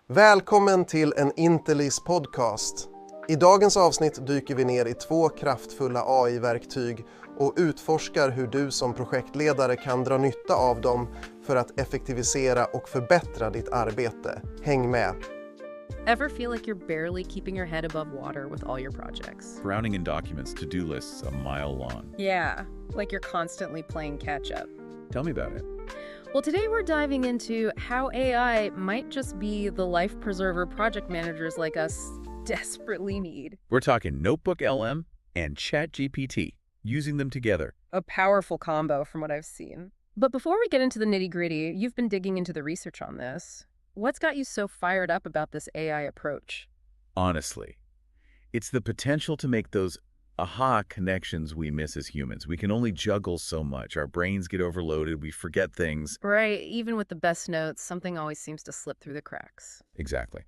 Välkommen till en Inteliz Podcast. I dagens avsnitt dyker vi ner i 2 kraftfulla AI-verktyg och utforskar hur du som projektledare kan dra nytta av dem för att effektivisera och förbättra ditt arbete. Häng med! Ever feel like you're barely keeping your head above water with all your projects? Drowning in documents, to-do lists a mile long. Yeah, like you're constantly playing catch-up. Tell me about it. Well, today we're diving into how AI might just be the life preserver project managers like us desperately need. We're talking NotebookLM and ChatGPT, using them together. A powerful combo from what I've seen. But before we get into the nitty-gritty, you've been digging into the research on this. What's got you so fired up about this AI approach? Honestly, it's the potential to make those aha connections we miss as humans. We can only juggle so much. Our brains get overloaded. We forget things. Right, even with the best notes, something always seems to slip through the cracks. Exactly.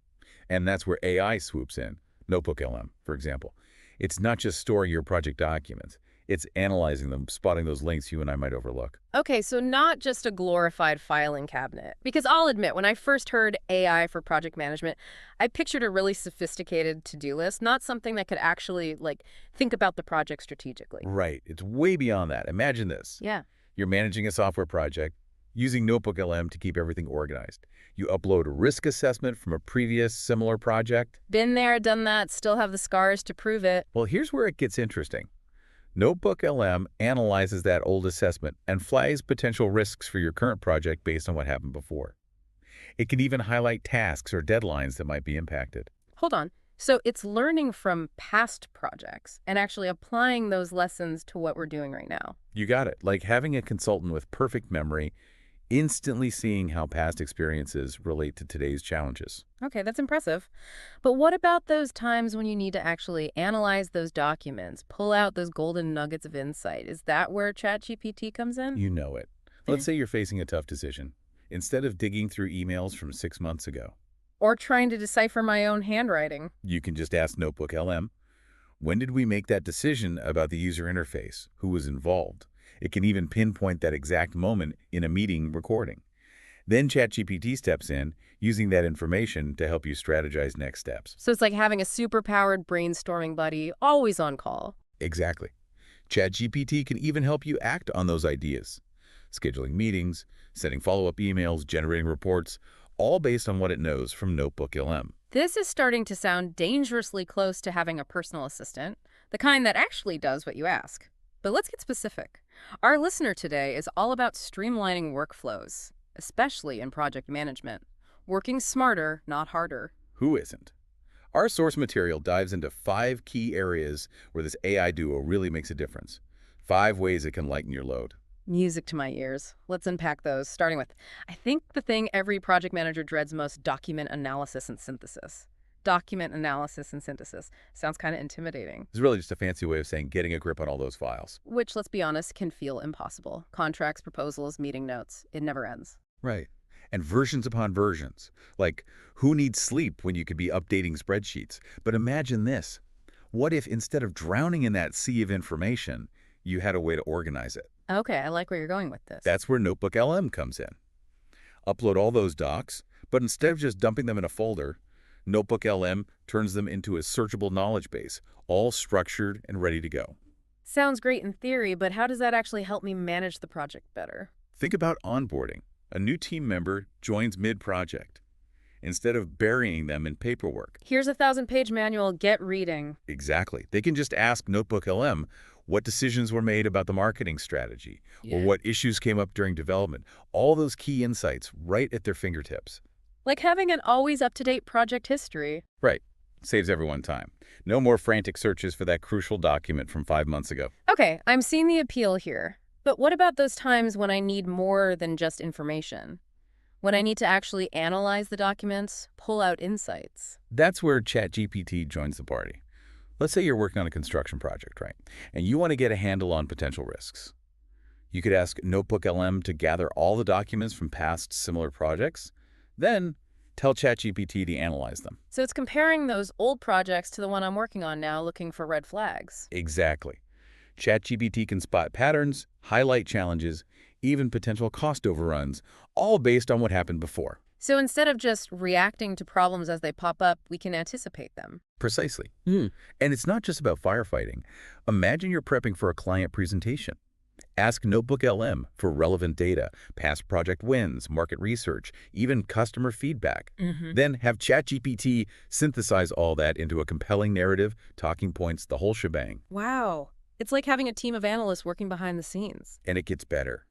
And that's where AI swoops in. NotebookLM, for example. It's not just storing your project documents. It's analyzing them, spotting those links you and I might overlook. Okay, so not just a glorified filing cabinet. Because I'll admit, when I first heard AI for project management, I pictured a really sophisticated to-do list, not something that could actually, think about the project strategically. Right. It's way beyond that. Imagine this. Yeah. You're managing a software project, using NotebookLM to keep everything organized. You upload a risk assessment from a previous similar project. Been there, done that, still have the scars to prove it. Well, here's where it gets interesting. NotebookLM analyzes that old assessment and flags potential risks for your current project based on what happened before. It can even highlight tasks or deadlines that might be impacted. Hold on. So it's learning from past projects and actually applying those lessons to what we're doing right now. You got it. Like having a consultant with perfect memory, instantly seeing how past experiences relate to today's challenges. Okay, that's impressive. But what about those times when you need to actually analyze those documents, pull out those golden nuggets of insight? Is that where ChatGPT comes in? You know it. Let's say you're facing a tough decision. Instead of digging through emails from 6 months ago, Or trying to decipher my own handwriting. you can just ask NotebookLM, when did we make that decision about the user interface? Who was involved? It can even pinpoint that exact moment in a meeting recording. Then ChatGPT steps in, using that information to help you strategize next steps. So it's like having a super-powered brainstorming buddy always on call. Exactly. ChatGPT can even help you act on those ideas. Scheduling meetings, sending follow-up emails, generating reports, all based on what it knows from NotebookLM. This is starting to sound dangerously close to having a personal assistant, the kind that actually does what you ask. But let's get specific. Our listener today is all about streamlining workflows, especially in project management. Working smarter, not harder. Who isn't? Our source material dives into 5 key areas where this AI duo really makes a difference. 5 ways it can lighten your load. Music to my ears. Let's unpack those, starting with, I think the thing every project manager dreads most, document analysis and synthesis. Document analysis and synthesis. Sounds kind of intimidating. It's really just a fancy way of saying getting a grip on all those files. Which, let's be honest, can feel impossible. Contracts, proposals, meeting notes. It never ends. Right. And versions upon versions. Like, who needs sleep when you could be updating spreadsheets? But imagine this. What if instead of drowning in that sea of information, you had a way to organize it? Okay, I like where you're going with this. That's where NotebookLM comes in. Upload all those docs, but instead of just dumping them in a folder, NotebookLM turns them into a searchable knowledge base, all structured and ready to go. Sounds great in theory, but how does that actually help me manage the project better? Think about onboarding. A new team member joins mid-project. Instead of burying them in paperwork. Here's a 1,000-page manual, get reading. Exactly. They can just ask NotebookLM what decisions were made about the marketing strategy, or what issues came up during development. All those key insights right at their fingertips. Like having an always up-to-date project history. Right. Saves everyone time. No more frantic searches for that crucial document from 5 months ago. Okay, I'm seeing the appeal here. But what about those times when I need more than just information? When I need to actually analyze the documents, pull out insights? That's where ChatGPT joins the party. Let's say you're working on a construction project, right? And you want to get a handle on potential risks. You could ask NotebookLM to gather all the documents from past similar projects, then tell ChatGPT to analyze them. So it's comparing those old projects to the one I'm working on now, looking for red flags. Exactly. ChatGPT can spot patterns, highlight challenges, even potential cost overruns, all based on what happened before. So instead of just reacting to problems as they pop up, we can anticipate them. Precisely. And it's not just about firefighting. Imagine you're prepping for a client presentation. Ask NotebookLM for relevant data, past project wins, market research, even customer feedback. Then have ChatGPT synthesize all that into a compelling narrative, talking points, the whole shebang. Wow. It's like having a team of analysts working behind the scenes. And it gets better.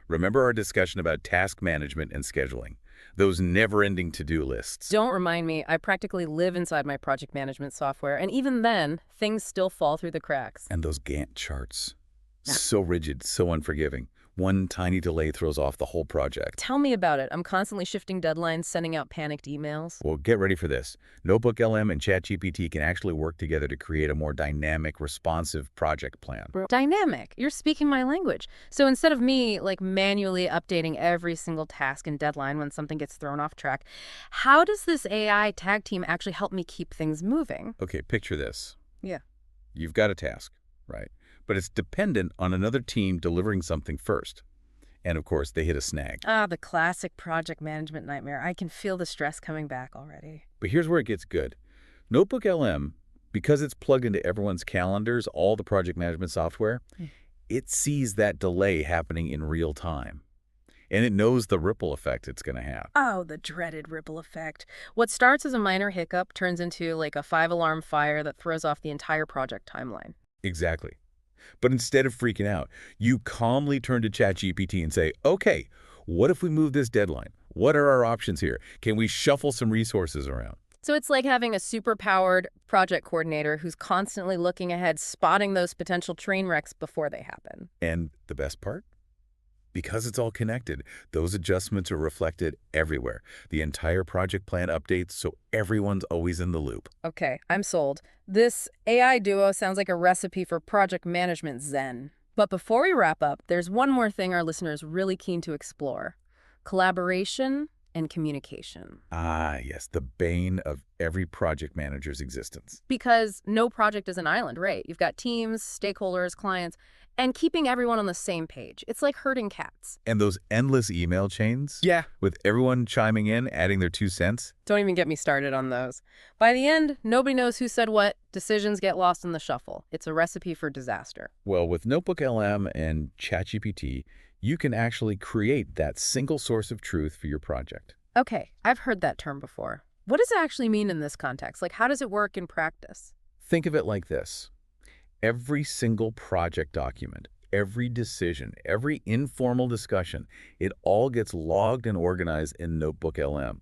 Remember our discussion about task management and scheduling? Those never-ending to-do lists. Don't remind me, I practically live inside my project management software, and even then, things still fall through the cracks. And those Gantt charts. So rigid, so unforgiving. One tiny delay throws off the whole project. Tell me about it. I'm constantly shifting deadlines, sending out panicked emails. Well, get ready for this. NotebookLM and ChatGPT can actually work together to create a more dynamic, responsive project plan. Dynamic. You're speaking my language. So instead of me, manually updating every single task and deadline when something gets thrown off track, how does this AI tag team actually help me keep things moving? Okay, picture this. Yeah. You've got a task, right? But it's dependent on another team delivering something first. And of course, they hit a snag. Ah, the classic project management nightmare. I can feel the stress coming back already. But here's where it gets good. NotebookLM, because it's plugged into everyone's calendars, all the project management software, it sees that delay happening in real time. And it knows the ripple effect it's going to have. Oh, the dreaded ripple effect. What starts as a minor hiccup turns into a 5-alarm fire that throws off the entire project timeline. Exactly. But instead of freaking out, you calmly turn to ChatGPT and say, okay, what if we move this deadline? What are our options here? Can we shuffle some resources around? So it's like having a super-powered project coordinator who's constantly looking ahead, spotting those potential train wrecks before they happen. And the best part? Because it's all connected, those adjustments are reflected everywhere. The entire project plan updates, so everyone's always in the loop. Okay, I'm sold. This AI duo sounds like a recipe for project management zen. But before we wrap up, there's one more thing our listeners are really keen to explore. Collaboration and communication. Ah, yes, the bane of every project manager's existence. Because no project is an island, right? You've got teams, stakeholders, clients, and keeping everyone on the same page. It's like herding cats. And those endless email chains? Yeah. With everyone chiming in, adding their 2 cents? Don't even get me started on those. By the end, nobody knows who said what. Decisions get lost in the shuffle. It's a recipe for disaster. Well, with NotebookLM and ChatGPT, you can actually create that single source of truth for your project. Okay, I've heard that term before. What does it actually mean in this context? How does it work in practice? Think of it like this. Every single project document, every decision, every informal discussion, it all gets logged and organized in NotebookLM.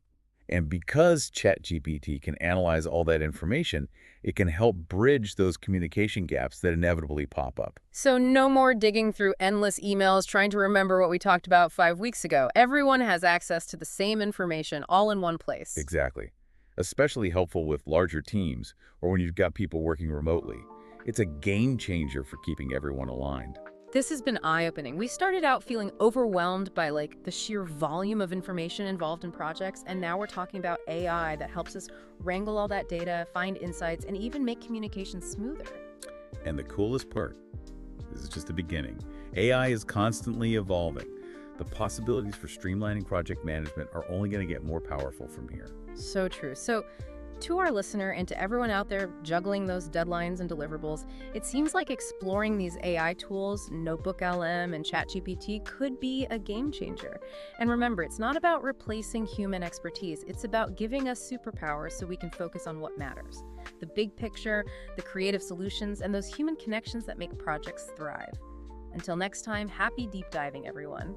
And because ChatGPT can analyze all that information, it can help bridge those communication gaps that inevitably pop up. So no more digging through endless emails trying to remember what we talked about 5 weeks ago. Everyone has access to the same information all in one place. Exactly. Especially helpful with larger teams or when you've got people working remotely. It's a game changer for keeping everyone aligned. This has been eye-opening. We started out feeling overwhelmed by the sheer volume of information involved in projects, and now we're talking about AI that helps us wrangle all that data, find insights, and even make communication smoother. And the coolest part, this is just the beginning, AI is constantly evolving. The possibilities for streamlining project management are only going to get more powerful from here. So true. So to our listener and to everyone out there juggling those deadlines and deliverables, it seems like exploring these AI tools, NotebookLM and ChatGPT, could be a game changer. And remember, it's not about replacing human expertise. It's about giving us superpowers so we can focus on what matters. The big picture, the creative solutions, and those human connections that make projects thrive. Until next time, happy deep diving, everyone.